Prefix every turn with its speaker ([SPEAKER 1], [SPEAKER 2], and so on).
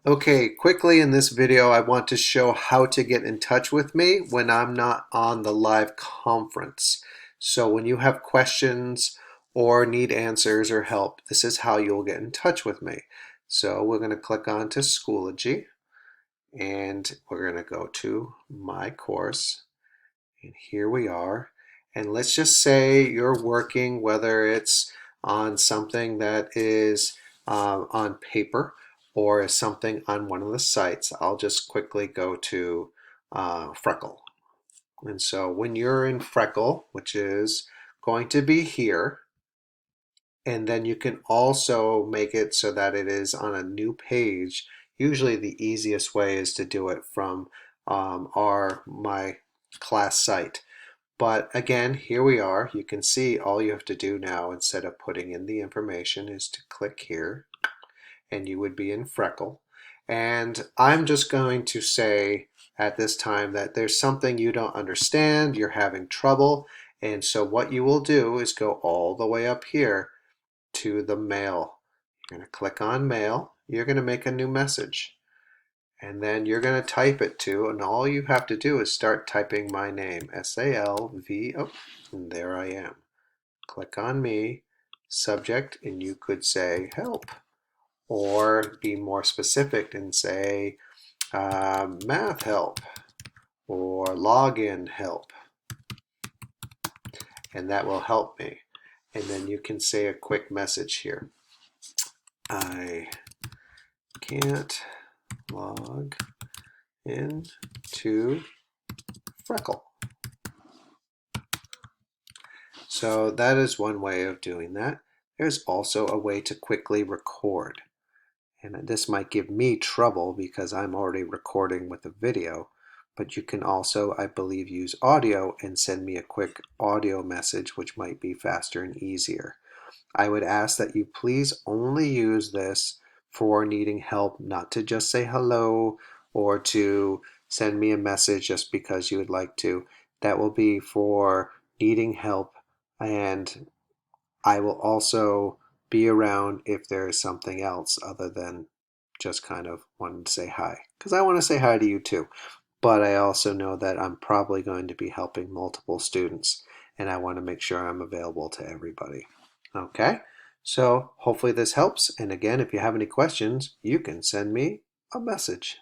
[SPEAKER 1] Okay, quickly in this video, I want to show how to get in touch with me when I'm not on the live conference. So when you have questions or need answers or help, this is how you'll get in touch with me. So we're going to click on to Schoology and we're going to go to My Course. And here we are. And let's just say you're working, whether it's on something that is on paper or something on one of the sites. I'll just quickly go to Freckle. And so when you're in Freckle, which is going to be here, and then you can also make it so that it is on a new page. Usually the easiest way is to do it from my class site. But again, here we are. You can see all you have to do now instead of putting in the information is to click here and you would be in Freckle. And I'm just going to say at this time that there's something you don't understand, you're having trouble. And so what you will do is go all the way up here to the mail. You're going to click on mail. You're going to make a new message. And then you're going to type it to, and all you have to do is start typing my name, S-A-L-V, oh, and there I am. Click on me, subject, and you could say help, or be more specific and say math help, or login help, and that will help me. And then you can say a quick message here. I can't log into Freckle. So that is one way of doing that. There's also a way to quickly record. And this might give me trouble because I'm already recording with a video, but you can also, I believe, use audio and send me a quick audio message, which might be faster and easier. I would ask that you please only use this for needing help, not to just say hello or to send me a message just because you would like to. That will be for needing help, and I will also be around if there is something else other than just kind of wanting to say hi. Because I want to say hi to you too. But I also know that I'm probably going to be helping multiple students, and I want to make sure I'm available to everybody. Okay, so hopefully this helps. And again, if you have any questions, you can send me a message.